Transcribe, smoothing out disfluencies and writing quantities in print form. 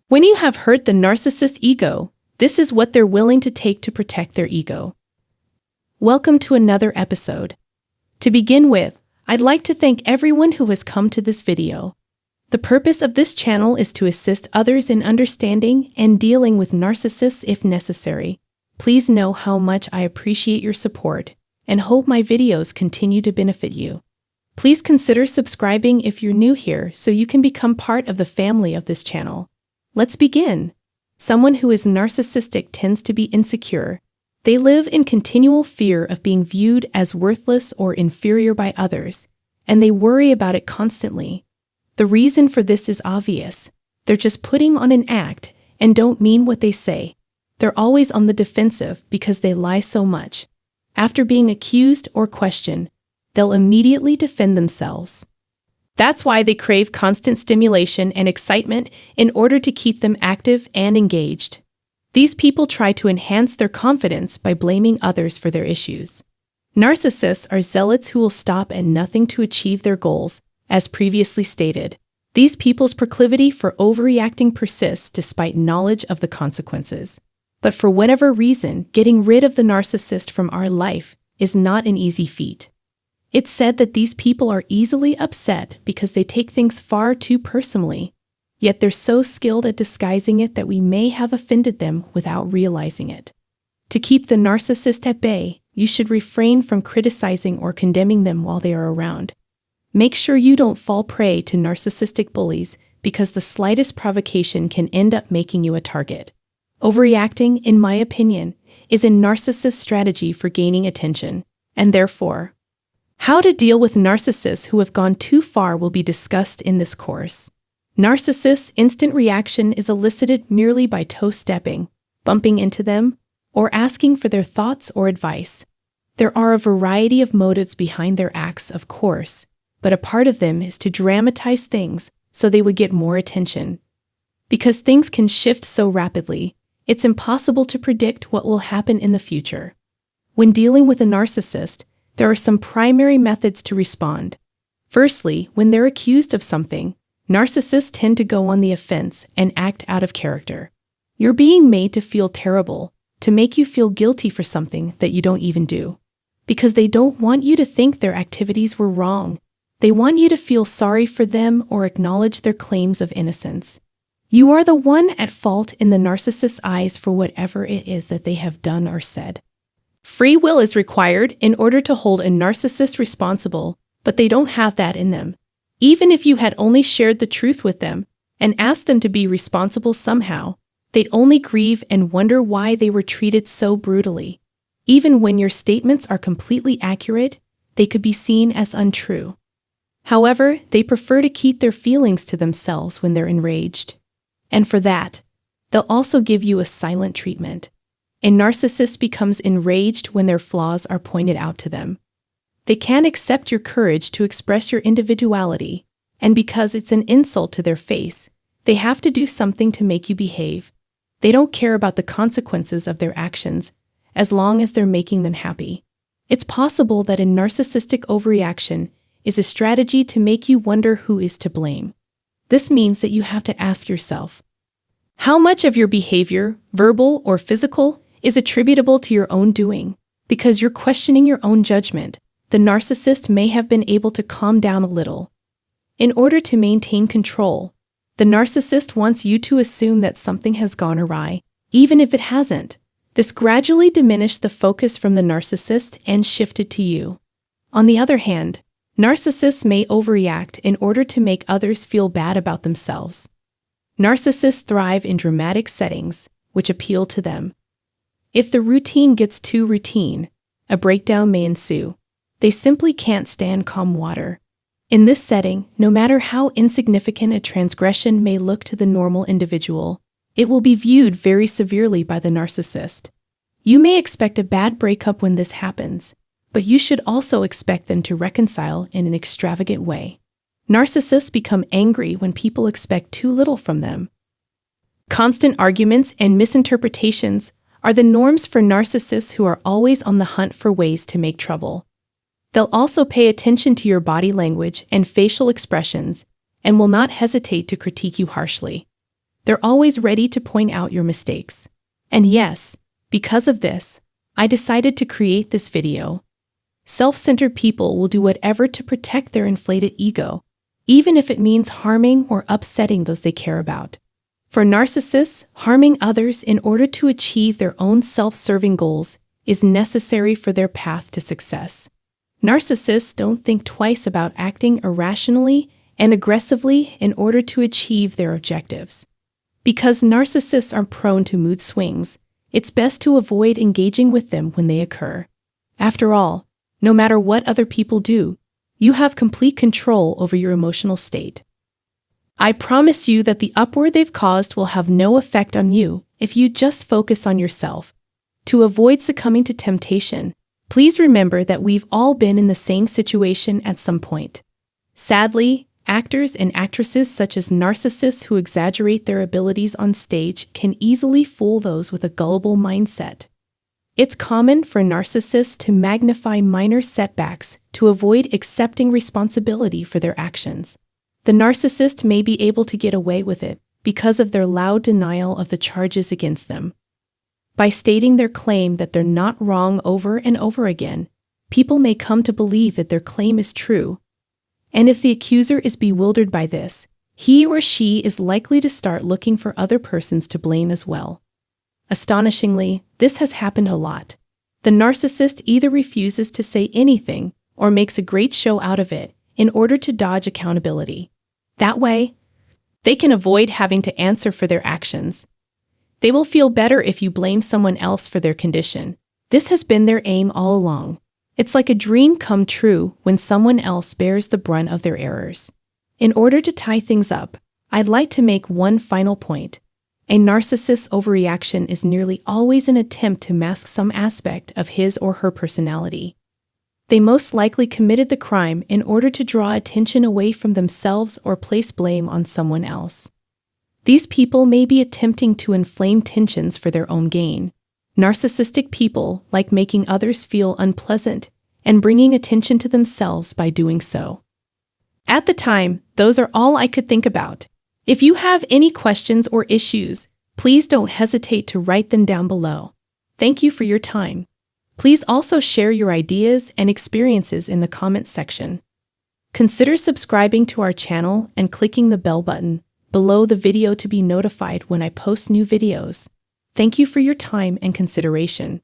When you have hurt the narcissist ego, this is what they're willing to take to protect their ego. Welcome to another episode. To begin with, I'd like to thank everyone who has come to this video. The purpose of this channel is to assist others in understanding and dealing with narcissists if necessary. Please know how much I appreciate your support and hope my videos continue to benefit you. Please consider subscribing if you're new here so you can become part of the family of this channel. Let's begin. Someone who is narcissistic tends to be insecure. They live in continual fear of being viewed as worthless or inferior by others, and they worry about it constantly. The reason for this is obvious. They're just putting on an act and don't mean what they say. They're always on the defensive because they lie so much. After being accused or questioned, they'll immediately defend themselves. That's why they crave constant stimulation and excitement in order to keep them active and engaged. These people try to enhance their confidence by blaming others for their issues. Narcissists are zealots who will stop at nothing to achieve their goals, as previously stated. These people's proclivity for overreacting persists despite knowledge of the consequences. But for whatever reason, getting rid of the narcissist from our life is not an easy feat. It's said that these people are easily upset because they take things far too personally, yet they're so skilled at disguising it that we may have offended them without realizing it. To keep the narcissist at bay, you should refrain from criticizing or condemning them while they are around. Make sure you don't fall prey to narcissistic bullies because the slightest provocation can end up making you a target. Overreacting, in my opinion, is a narcissist strategy for gaining attention, and therefore, how to deal with narcissists who have gone too far will be discussed in this course. Narcissists' instant reaction is elicited merely by toe-stepping, bumping into them, or asking for their thoughts or advice. There are a variety of motives behind their acts, of course, but a part of them is to dramatize things so they would get more attention. Because things can shift so rapidly, it's impossible to predict what will happen in the future. When dealing with a narcissist, there are some primary methods to respond. Firstly, when they're accused of something, narcissists tend to go on the offense and act out of character. You're being made to feel terrible, to make you feel guilty for something that you don't even do. Because they don't want you to think their activities were wrong. They want you to feel sorry for them or acknowledge their claims of innocence. You are the one at fault in the narcissist's eyes for whatever it is that they have done or said. Free will is required in order to hold a narcissist responsible, but they don't have that in them. Even if you had only shared the truth with them and asked them to be responsible somehow, they'd only grieve and wonder why they were treated so brutally. Even when your statements are completely accurate, they could be seen as untrue. However, they prefer to keep their feelings to themselves when they're enraged. And for that, they'll also give you a silent treatment. A narcissist becomes enraged when their flaws are pointed out to them. They can't accept your courage to express your individuality, and because it's an insult to their face, they have to do something to make you behave. They don't care about the consequences of their actions, as long as they're making them happy. It's possible that a narcissistic overreaction is a strategy to make you wonder who is to blame. This means that you have to ask yourself, how much of your behavior, verbal or physical, is attributable to your own doing? Because you're questioning your own judgment, the narcissist may have been able to calm down a little. In order to maintain control, the narcissist wants you to assume that something has gone awry, even if it hasn't. This gradually diminished the focus from the narcissist and shifted to you. On the other hand, narcissists may overreact in order to make others feel bad about themselves. Narcissists thrive in dramatic settings, which appeal to them. If the routine gets too routine, a breakdown may ensue. They simply can't stand calm water. In this setting, no matter how insignificant a transgression may look to the normal individual, it will be viewed very severely by the narcissist. You may expect a bad breakup when this happens, but you should also expect them to reconcile in an extravagant way. Narcissists become angry when people expect too little from them. Constant arguments and misinterpretations are the norms for narcissists who are always on the hunt for ways to make trouble. They'll also pay attention to your body language and facial expressions and will not hesitate to critique you harshly. They're always ready to point out your mistakes. And yes, because of this, I decided to create this video. Self-centered people will do whatever to protect their inflated ego, even if it means harming or upsetting those they care about. For narcissists, harming others in order to achieve their own self-serving goals is necessary for their path to success. Narcissists don't think twice about acting irrationally and aggressively in order to achieve their objectives. Because narcissists are prone to mood swings, it's best to avoid engaging with them when they occur. After all, no matter what other people do, you have complete control over your emotional state. I promise you that the uproar they've caused will have no effect on you if you just focus on yourself. To avoid succumbing to temptation, please remember that we've all been in the same situation at some point. Sadly, actors and actresses such as narcissists who exaggerate their abilities on stage can easily fool those with a gullible mindset. It's common for narcissists to magnify minor setbacks to avoid accepting responsibility for their actions. The narcissist may be able to get away with it because of their loud denial of the charges against them. By stating their claim that they're not wrong over and over again, people may come to believe that their claim is true. And if the accuser is bewildered by this, he or she is likely to start looking for other persons to blame as well. Astonishingly, this has happened a lot. The narcissist either refuses to say anything or makes a great show out of it in order to dodge accountability. That way, they can avoid having to answer for their actions. They will feel better if you blame someone else for their condition. This has been their aim all along. It's like a dream come true when someone else bears the brunt of their errors. In order to tie things up, I'd like to make one final point. A narcissist's overreaction is nearly always an attempt to mask some aspect of his or her personality. They most likely committed the crime in order to draw attention away from themselves or place blame on someone else. These people may be attempting to inflame tensions for their own gain. Narcissistic people like making others feel unpleasant and bringing attention to themselves by doing so. At the time, those are all I could think about. If you have any questions or issues, please don't hesitate to write them down below. Thank you for your time. Please also share your ideas and experiences in the comments section. Consider subscribing to our channel and clicking the bell button below the video to be notified when I post new videos. Thank you for your time and consideration.